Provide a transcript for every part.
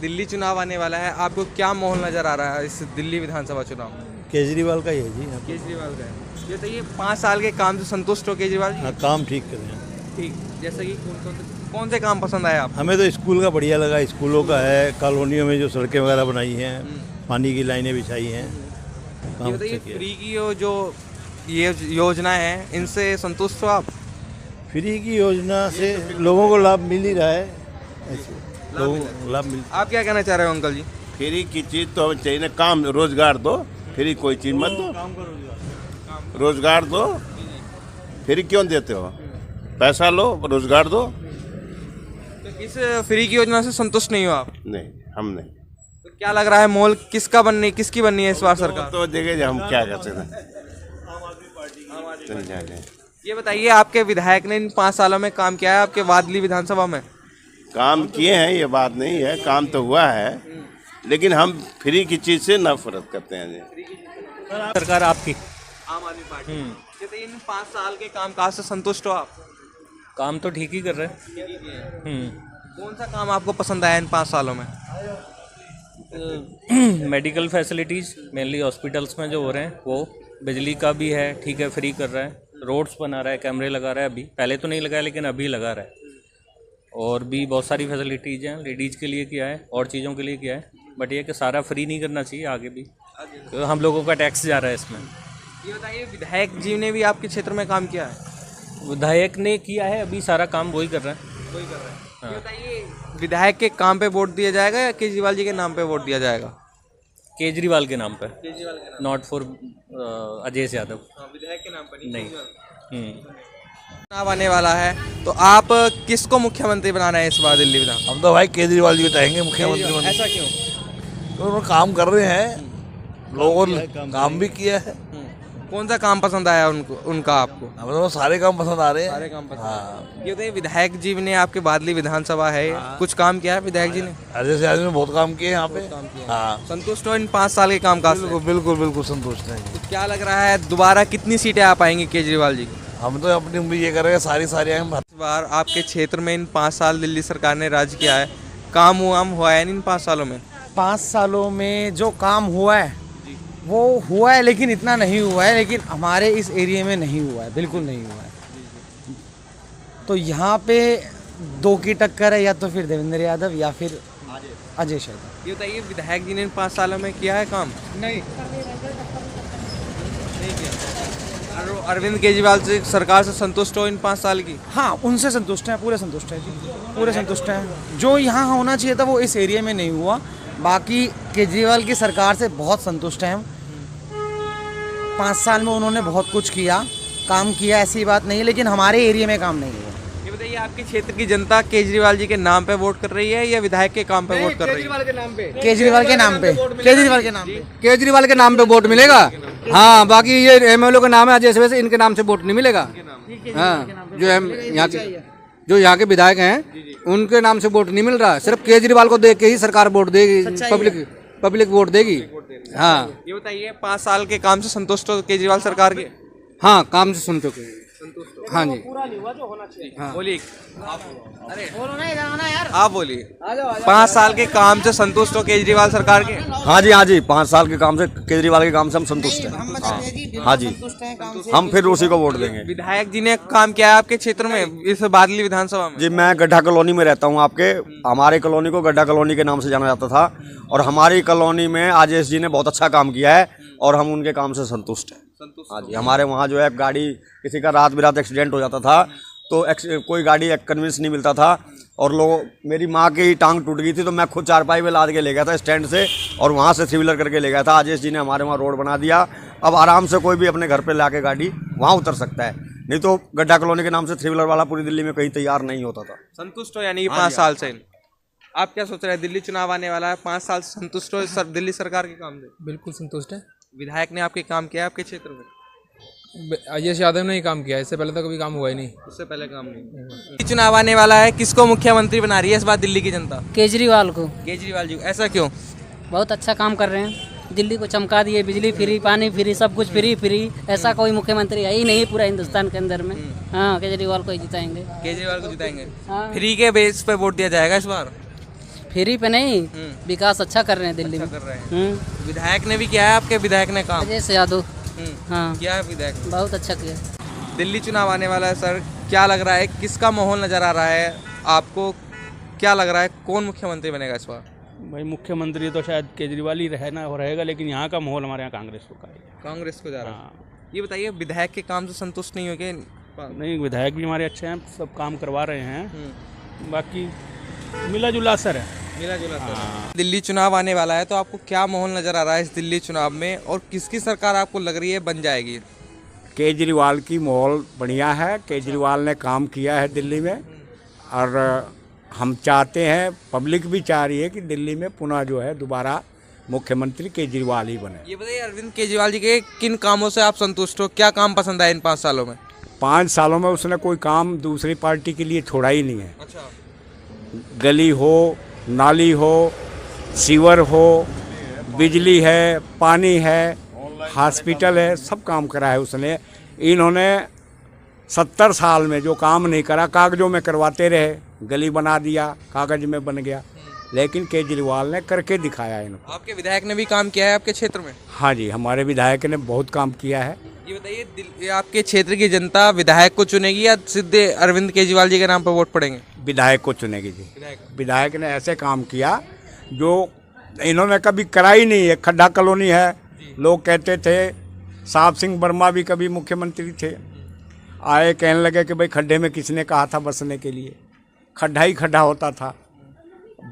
दिल्ली चुनाव आने वाला है, आपको क्या माहौल नजर आ रहा है इस दिल्ली विधानसभा चुनाव में? केजरीवाल का ही है जी। केजरीवाल का है। ये तो ये 5 साल के काम से संतुष्ट हो केजरीवाल जी? हाँ, काम ठीक कर रहे हैं। ठीक, जैसे कि कौन से काम पसंद आए आप? हमें तो स्कूल का बढ़िया लगा, स्कूलों का है, कॉलोनियों में जो सड़कें वगैरह बनाई हैं, पानी की लाइनें बिछाई हैं, ये काम बताइए, अच्छा किया। फ्री की ये योजना है, इनसे संतुष्ट हो आप? फ्री की योजना से लोगों को लाभ मिल ही रहा है, ऐसे लोगों को लाभ मिल। आप क्या कहना चाह रहे हो अंकल जी? फ्री की चीज़ तो हमें चाहिए ना, काम रोजगार दो, फ्री कोई चीज़ मत दो, रोजगार दो। फ्री क्यों देते हो? पैसा लो, रोजगार दो। तो इस फ्री की योजना से संतुष्ट नहीं हो आप? नहीं, हम नहीं। तो क्या लग रहा है, मोल किसकी बननी है इस बार सरकार? तो देखे हम क्या कर सकते हैं। ये बताइए, आपके विधायक ने इन 5 सालों में काम किया है आपके वादली विधानसभा में? काम किए हैं, ये बात नहीं है, काम तो हुआ है, लेकिन हम फ्री की चीज़ से नफरत करते हैं जी। सरकार आपकी। आम आदमी पार्टी। ये तो इन 5 साल के कामकाज से संतुष्ट हो आप? काम तो ठीक ही कर रहे हैं। कौन सा काम आपको पसंद आया इन 5 सालों में? मेडिकल फैसिलिटीज़ मेनली हॉस्पिटल्स में जो हो रहे हैं वो, बिजली का भी है, ठीक है, फ्री कर रहा है, रोड्स बना रहा है, कैमरे लगा रहा है, अभी पहले तो नहीं लगाया लेकिन अभी लगा रहा है, और भी बहुत सारी फैसिलिटीज़ हैं, लेडीज़ के लिए किया है और चीज़ों के लिए किया है, बट ये कि सारा फ्री नहीं करना चाहिए आगे भी, तो हम लोगों का टैक्स जा रहा है इसमें। ये बताइए, विधायक जी ने भी आपके क्षेत्र में काम किया है? विधायक ने किया है, अभी सारा काम वही कर रहा है। वही कर रहा है। ये बताइए, विधायक के काम पे वोट दिया जाएगा या केजरीवाल जी के नाम पे वोट दिया जाएगा? केजरीवाल के नाम पर, केजरीवाल के नाम, नॉट फॉर अजय यादव। विधायक के नाम पर नहीं। चुनाव आने वाला है, तो आप किसको मुख्यमंत्री बनाना है इस बार दिल्ली विधान? हम तो भाई केजरीवाल जी चाहेंगे मुख्यमंत्री बनने। ऐसा क्यों? तो उन्होंने काम कर रहे हैं, लोगों ने काम भी किया है। कौन सा काम पसंद आया उनका आपको? हमें तो सारे काम पसंद आ रहे हैं। सारे काम पसंद आए। हाँ, ये बताइए, विधायक जी ने आपके बादली विधानसभा है, कुछ काम किया है विधायक जी ने? अजय से आदमी ने बहुत काम किए यहाँ पे। हाँ, संतुष्ट हो इन 5 साल के कामकाज से? बिल्कुल बिल्कुल बिल्कुल संतुष्ट हैं। तो क्या लग रहा है, दोबारा कितनी सीटें आ पाएंगी केजरीवाल जी की? हम तो अपनी उम्मीद ये कर रहे हैं सारी आएंगे। इस बार आपके क्षेत्र में इन 5 साल दिल्ली सरकार ने राज किया है, काम हुआ है इन 5 सालों में? 5 सालों में जो काम हुआ है वो हुआ है, लेकिन इतना नहीं हुआ है, लेकिन हमारे इस एरिया में नहीं हुआ है, बिल्कुल नहीं हुआ है। तो यहाँ पे 2 की टक्कर है, या तो फिर देवेंद्र यादव या फिर अजय यादव। ये बताइए, विधायक जी ने इन 5 सालों में किया है काम? नहीं किया। अरविंद केजरीवाल से सरकार से संतुष्ट हो इन 5 साल की? हाँ, उनसे संतुष्ट हैं, पूरे संतुष्ट हैं जी, पूरे संतुष्ट हैं। जो यहाँ होना चाहिए था वो इस एरिया में नहीं हुआ। बाकी केजरीवाल की सरकार से बहुत संतुष्ट हैं हम। 5 साल में उन्होंने बहुत कुछ किया, काम किया, ऐसी बात नहीं है, लेकिन हमारे एरिया में काम नहीं हुआ। ये बताइए, आपके क्षेत्र की जनता केजरीवाल जी के नाम पे वोट कर रही है या विधायक के काम पे वोट कर रही है? केजरीवाल के नाम पे, केजरीवाल के नाम पे, केजरीवाल के नाम पे वोट मिलेगा। हाँ, बाकी ये एमएलए का नाम है अजय वैसे इनके नाम से वोट नहीं मिलेगा। हाँ, जो यहाँ के विधायक हैं उनके नाम से वोट नहीं मिल रहा, सिर्फ केजरीवाल को देख के ही सरकार वोट देगी, पब्लिक वोट देगी। हाँ, ये बताइए, 5 साल के काम से संतुष्ट हो केजरीवाल सरकार के? हाँ, काम से सुन चुके हैं। हाँ जी, बोलिए। अरे आप बोलिए। 5 साल के काम से संतुष्ट हो केजरीवाल सरकार के? हाँ जी, 5 साल के काम से, केजरीवाल के काम से हम संतुष्ट हैं। हाँ जी, हम फिर उसी को वोट देंगे। विधायक जी ने काम किया है आपके क्षेत्र में इस बादली विधानसभा में? जी, मैं गड्ढा कॉलोनी में रहता हूँ आपके। हमारे कॉलोनी को गड्ढा कॉलोनी के नाम से जाना जाता था, और हमारी कॉलोनी में आजेश जी ने बहुत अच्छा काम किया है और हम उनके काम से संतुष्ट हैं। हाँ जी, हमारे वहाँ जो है गाड़ी, किसी का रात बिरात एक्सीडेंट हो जाता था तो कोई गाड़ी कन्विंस नहीं मिलता था, और मेरी माँ की टांग टूट गई थी तो मैं खुद चारपाई में लाद के ले गया था स्टैंड से, और वहाँ से 3 व्हीलर करके ले गया था। आजेश जी ने हमारे वहाँ रोड बना दिया, अब आराम से कोई भी अपने घर पे लाके गाड़ी वहाँ उतर सकता है, नहीं तो गड्ढा कॉलोनी के नाम से 3 व्हीलर वाला पूरी दिल्ली में कहीं तैयार नहीं होता था। संतुष्ट हो यानी 5 साल से? आप क्या सोच रहे हैं, दिल्ली चुनाव आने वाला है, 5 साल से संतुष्ट हो दिल्ली सरकार के काम से? बिल्कुल संतुष्ट है। विधायक ने आपके काम किया आपके क्षेत्र में? अजय यादव ने ही काम किया, इससे पहले तो कभी काम हुआ ही नहीं। उससे पहले काम नहीं। चुनाव आने वाला है, किसको मुख्यमंत्री बना रही है इस बार दिल्ली की जनता? केजरीवाल को। केजरीवाल जी, ऐसा क्यों? बहुत अच्छा काम कर रहे हैं, दिल्ली को चमका दिए, बिजली फ्री, पानी फ्री, सब कुछ फ्री। ऐसा कोई मुख्यमंत्री है ही नहीं पूरा हिंदुस्तान के अंदर में। हाँ, केजरीवाल को ही जिताएंगे। केजरीवाल को जिताएंगे? हाँ। फ्री के बेस पे वोट दिया जाएगा इस बार? फ्री पे नहीं, विकास अच्छा कर रहे हैं दिल्ली में। कर रहे हैं। विधायक ने भी किया है, आपके विधायक ने काम? अजय से यादव। हाँ, किया है विधायक, बहुत अच्छा किया। दिल्ली चुनाव आने वाला है सर, क्या लग रहा है, किसका माहौल नजर आ रहा है आपको? क्या लग रहा है कौन मुख्यमंत्री बनेगा इस बार? भाई मुख्यमंत्री तो शायद केजरीवाल ही रहेगा, लेकिन यहाँ का माहौल हमारे यहाँ कांग्रेस को का है। कांग्रेस को जा रहा है। ये बताइए, विधायक के काम से संतुष्ट नहीं हो गए? नहीं, विधायक भी हमारे अच्छे हैं, सब काम करवा रहे हैं, बाकी मिला जुला असर है। मिला जुला असर। दिल्ली चुनाव आने वाला है, तो आपको क्या माहौल नजर आ रहा है इस दिल्ली चुनाव में, और किसकी सरकार आपको लग रही है बन जाएगी? केजरीवाल की माहौल बढ़िया है। केजरीवाल ने काम किया है दिल्ली में, और हम चाहते हैं, पब्लिक भी चाह रही है कि दिल्ली में पुनः जो है दोबारा मुख्यमंत्री केजरीवाल ही बने। ये बताइए, अरविंद केजरीवाल जी के किन कामों से आप संतुष्ट हो? क्या काम पसंद आए इन 5 सालों में? 5 सालों में उसने कोई काम दूसरी पार्टी के लिए छोड़ा ही नहीं है। अच्छा। गली हो, नाली हो, सीवर हो, बिजली है, पानी है, हॉस्पिटल है, सब काम करा है उसने। इन्होंने 70 साल में जो काम नहीं करा, कागजों में करवाते रहे, गली बना दिया, कागज में बन गया, लेकिन केजरीवाल ने करके दिखाया इनको। आपके विधायक ने भी काम किया है आपके क्षेत्र में? हाँ जी, हमारे विधायक ने बहुत काम किया है। ये बताइए, आपके क्षेत्र की जनता विधायक को चुनेगी या सीधे अरविंद केजरीवाल जी के नाम पर वोट पड़ेंगे? विधायक को चुनेगी जी। विधायक ने ऐसे काम किया जो इन्होंने कभी करा ही नहीं है। खड्डा कॉलोनी है, लोग कहते थे, साहब सिंह वर्मा भी कभी मुख्यमंत्री थे, आए कहने लगे कि भाई खड्डे में किसने कहा था बसने के लिए, खड्डा ही खड्डा होता था।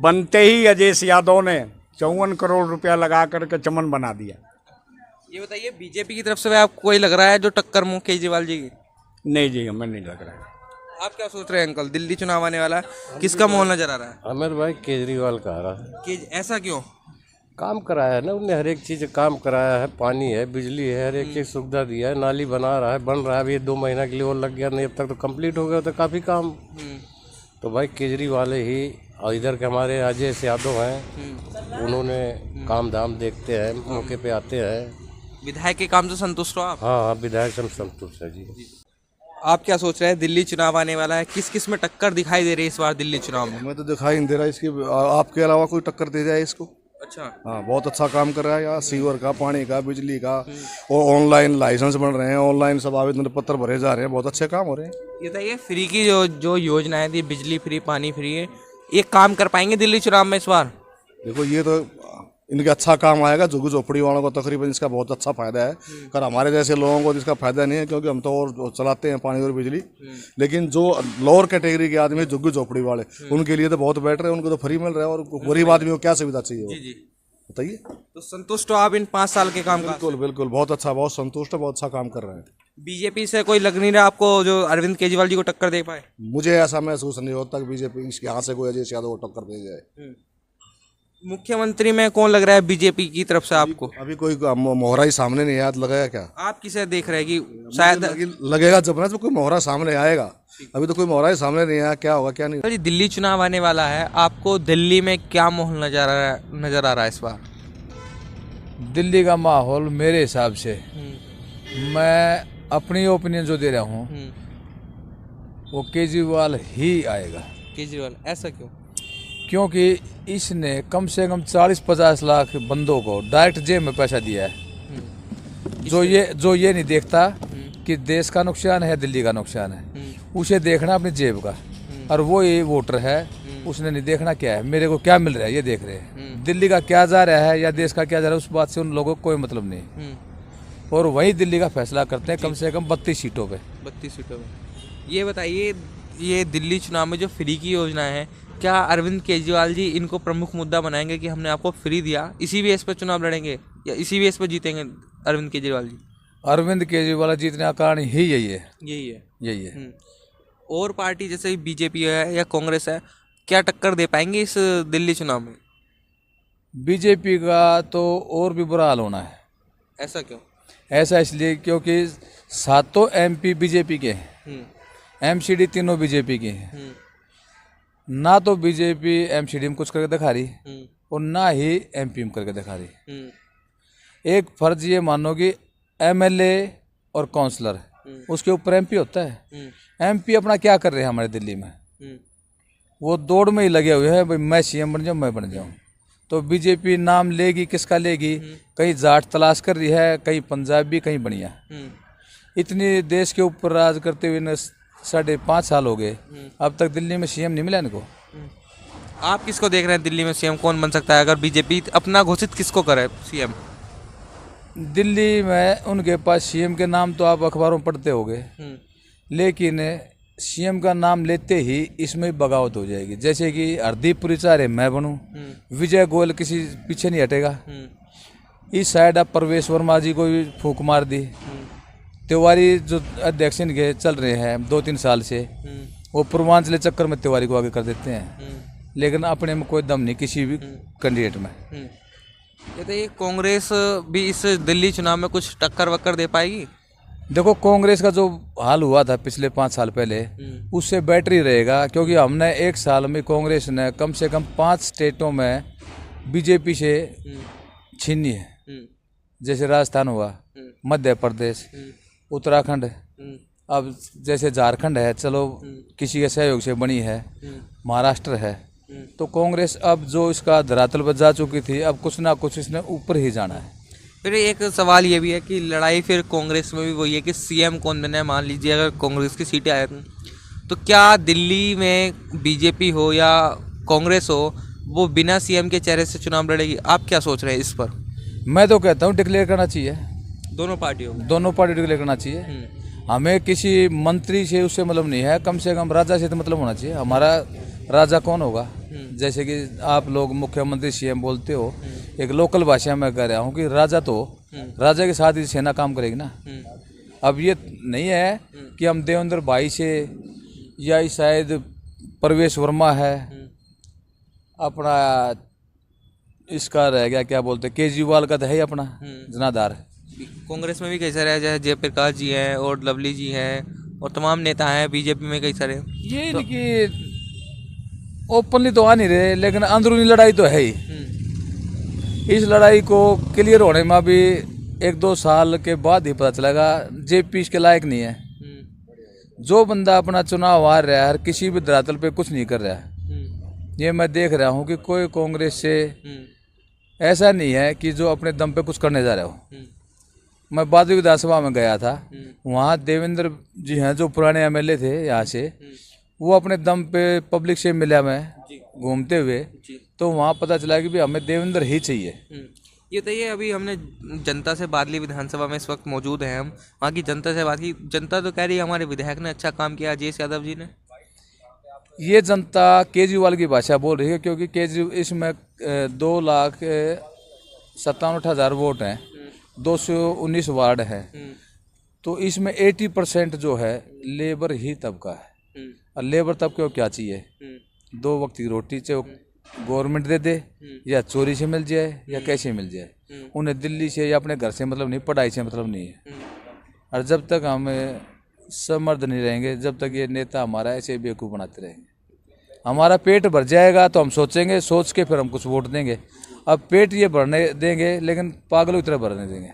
बनते ही अजय यादव ने 54 करोड़ रुपया लगा करके चमन बना दिया। ये बताइए, बीजेपी की तरफ से आपको कोई लग रहा है जो टक्कर मुँह केजरीवाल जी की? नहीं जी, हमें नहीं लग रहा है। आप क्या सोच रहे हैं अंकल, दिल्ली चुनाव आने वाला है, किसका माहौल नजर आ रहा है? अमर भाई केजरीवाल का आ रहा है। ऐसा क्यों? काम कराया है ना उनने, हर एक चीज़ काम कराया है, पानी है, बिजली है, हर एक चीज़ सुविधा दिया है, नाली बना रहा है, बन रहा है, अभी 2 महीना के लिए और लग गया, नहीं अब तक तो कंप्लीट हो गया तो काफ़ी काम। तो भाई केजरीवाल ही, और इधर के हमारे अजय यादव हैं, उन्होंने काम धाम देखते हैं, मौके पे आते हैं। विधायक के काम से संतुष्ट हो आप? हाँ, विधायक से संतुष्ट है जी। आप क्या सोच रहे हैं, दिल्ली चुनाव आने वाला है, किस किस में टक्कर दिखाई दे रही है इस बार दिल्ली चुनाव में? हमें तो दिखाई नहीं दे रहा इसकी, आपके अलावा कोई टक्कर दे जाए इसको। अच्छा। हाँ, बहुत अच्छा काम कर रहा है यहाँ, सीवर का, पानी का, बिजली का, और ऑनलाइन लाइसेंस बन रहे हैं, ऑनलाइन सब आवेदन पत्र भरे जा रहे हैं, बहुत अच्छे काम हो रहे हैं। ये बताइए, फ्री की जो योजना है, बिजली फ्री, पानी फ्री है, ये काम कर पाएंगे दिल्ली चुनाव में इस बार? देखो, ये तो इनका अच्छा काम आएगा, झुग्गी झोपड़ी वालों को तकरीबन इसका बहुत अच्छा फायदा है, पर हमारे जैसे लोगों को इसका फायदा नहीं है, क्योंकि हम तो और चलाते हैं पानी और बिजली। लेकिन जो लोअर कैटेगरी के आदमी, झुग्गी झोपड़ी वाले, उनके लिए तो बहुत बेटर है, उनको तो फ्री मिल रहा है, और गरीब आदमी को क्या सुविधा चाहिए? बताइए। तो संतुष्ट हो आप इन 5 साल के काम? बिल्कुल बिल्कुल, बहुत अच्छा, बहुत संतुष्ट है, बहुत अच्छा काम कर रहे हैं। बीजेपी से कोई लग नहीं रहा आपको जो अरविंद केजरीवाल जी को टक्कर दे पाए? मुझे ऐसा महसूस नहीं होता कि बीजेपी इसके यहाँ से कोई अजय यादव को टक्कर दे जाए। मुख्यमंत्री में कौन लग रहा है बीजेपी की तरफ से आपको? अभी कोई मोहरा ही सामने नहीं आया, लगाया क्या? आप किसे देख रहे हैं कि शायद लगेगा जब ना, तो कोई मोहरा सामने आएगा, अभी तो कोई मोहरा ही सामने नहीं आया, क्या होगा क्या नहीं। तो दिल्ली चुनाव आने वाला है, आपको दिल्ली में क्या माहौल नजर आ रहा है इस बार? दिल्ली का माहौल मेरे हिसाब से, मैं अपनी ओपिनियन जो दे रहा हूँ, वो केजरीवाल ही आएगा। केजरीवाल, ऐसा क्यों? क्योंकि इसने कम से कम 40-50 लाख बंदों को डायरेक्ट जेब में पैसा दिया है, जो ये नहीं देखता कि देश का नुकसान है, दिल्ली का नुकसान है, उसे देखना अपनी जेब का, और वो ये वोटर है, उसने नहीं देखना क्या है, मेरे को क्या मिल रहा है ये देख रहे हैं। दिल्ली का क्या जा रहा है या देश का क्या जा रहा है, उस बात से उन लोगों को कोई मतलब नहीं, और वही दिल्ली का फैसला करते हैं, कम से कम 32 सीटों पे। 32 सीटों पे। ये बताइए, ये दिल्ली चुनाव में जो फ्री की योजना है, क्या अरविंद केजरीवाल जी इनको प्रमुख मुद्दा बनाएंगे कि हमने आपको फ्री दिया, इसी बेस पर चुनाव लड़ेंगे या इसी बेस पर जीतेंगे अरविंद केजरीवाल जी? अरविंद केजरीवाल जीतने का कारण ही यही है। यही है। और पार्टी जैसे बीजेपी है या कांग्रेस है, क्या टक्कर दे पाएंगे इस दिल्ली चुनाव में? बीजेपी का तो और भी बुरा हाल होना है। ऐसा क्यों? ऐसा इसलिए क्योंकि 7 MP बीजेपी के हैं, MCD तीनों बीजेपी के हैं, ना तो बीजेपी MCD में कुछ करके दिखा रही और ना ही MP में करके दिखा रही। एक फर्ज ये मानो कि MLA और काउंसलर, उसके ऊपर MP होता है। MP अपना क्या कर रहे हैं हमारे दिल्ली में? वो दौड़ में ही लगे हुए हैं, भाई मैं सीएम बन जाऊँ, मैं बन जाऊँ। तो बीजेपी नाम लेगी, किसका लेगी? कहीं जाट तलाश कर रही है, कहीं पंजाबी, कहीं बढ़िया। इतनी देश के ऊपर राज करते हुए 5.5 साल हो गए, अब तक दिल्ली में सीएम नहीं मिला इनको। आप किसको देख रहे हैं दिल्ली में सीएम कौन बन सकता है अगर बीजेपी अपना घोषित किसको करे सीएम? दिल्ली में उनके पास सीएम के नाम तो आप अखबारों में पढ़ते होंगे, लेकिन सीएम का नाम लेते ही इसमें बगावत हो जाएगी। जैसे कि हरदीप पुरी चाह रहे मैं बनूं, विजय गोयल किसी पीछे नहीं हटेगा। इस साइड आप प्रवेश वर्मा जी को भी फूंक मार दी। तिवारी जो अध्यक्ष इनके चल रहे हैं 2-3 साल से, वो पूर्वांचल चक्कर में तिवारी को आगे कर देते हैं, लेकिन अपने में कोई दम नहीं किसी भी कैंडिडेट में। ये तो ये कांग्रेस भी इस दिल्ली चुनाव में कुछ टक्कर वक्कर दे पाएगी? देखो कांग्रेस का जो हाल हुआ था पिछले 5 साल पहले, उससे बेटर ही रहेगा, क्योंकि हमने 1 साल में कांग्रेस ने कम से कम 5 स्टेटों में बीजेपी से छीनी है। जैसे राजस्थान हुआ, मध्य प्रदेश, उत्तराखंड, अब जैसे झारखंड है, चलो किसी के सहयोग से बनी है, महाराष्ट्र है। तो कांग्रेस अब जो इसका धरातल पर जा चुकी थी, अब कुछ ना कुछ इसने ऊपर ही जाना है। फिर एक सवाल ये भी है कि लड़ाई फिर कांग्रेस में भी वही है कि सीएम कौन बने। मान लीजिए अगर कांग्रेस की सीटें आए तो क्या दिल्ली में बीजेपी हो या कांग्रेस हो, वो बिना सीएम के चेहरे से चुनाव लड़ेगी? आप क्या सोच रहे हैं इस पर? मैं तो कहता हूँ डिक्लेयर करना चाहिए, दोनों पार्टियों डिक्लेयर करना चाहिए। हमें किसी मंत्री से उससे मतलब नहीं है, कम से कम राजा से तो मतलब होना चाहिए। हमारा राजा कौन होगा? जैसे कि आप लोग मुख्यमंत्री सीएम बोलते हो, एक लोकल भाषा में कह रहा हूँ कि राजा तो राजा के साथ ही सेना काम करेगी ना। अब ये नहीं है कि हम देवेंद्र भाई से या शायद प्रवेश वर्मा है, अपना इसका रह गया क्या बोलते, केजरीवाल का तो है ही अपना जनाधार। कांग्रेस में भी कई सारे हैं, जैसे जयप्रकाश जी हैं और लवली जी हैं और तमाम नेता हैं। बीजेपी में कई सारे ये तो, कि ओपनली तो आ नहीं रहे, लेकिन अंदरूनी लड़ाई तो है ही। इस लड़ाई को क्लियर होने में भी 1-2 साल के बाद ही पता चलेगा। जेपी इसके लायक नहीं है। जो बंदा अपना चुनाव हार रहा है, हर किसी भी धरातल पे कुछ नहीं कर रहा है। ये मैं देख रहा हूँ कि कोई कांग्रेस से ऐसा नहीं है कि जो अपने दम पे कुछ करने जा रहा हो। मैं बादल विधानसभा में गया था, वहाँ देवेंद्र जी हैं जो पुराने एमएलए थे यहाँ से, वो अपने दम पे पब्लिक से मिला मैं घूमते हुए, तो वहाँ पता चला कि भाई हमें देवेंद्र ही चाहिए। ये तो ये अभी हमने जनता से बादली विधानसभा में इस वक्त मौजूद हैं हम, वहाँ की जनता से बात की। जनता तो कह रही है हमारे विधायक ने अच्छा काम किया, अजय यादव जी ने। ये जनता केजरीवाल की भाषा बोल रही है, क्योंकि केजरीवाल इसमें 2,57,000 वोट हैं, 219 वार्ड हैं, तो इसमें 80% जो है लेबर ही तबका है। और लेबर तबके को क्या चाहिए? 2 वक्त की रोटी, चाहे गवर्नमेंट दे दे या चोरी से मिल जाए या कैसे मिल जाए। उन्हें दिल्ली से या अपने घर से मतलब नहीं, पढ़ाई से मतलब नहीं है। और जब तक हम समर्थ नहीं रहेंगे, जब तक ये नेता हमारा ऐसे बेवकूफ़ बनाते रहेंगे, हमारा पेट भर जाएगा तो हम सोचेंगे, सोच के फिर हम कुछ वोट देंगे। अब पेट ये भरने देंगे, लेकिन पागलों की तरह भरने देंगे।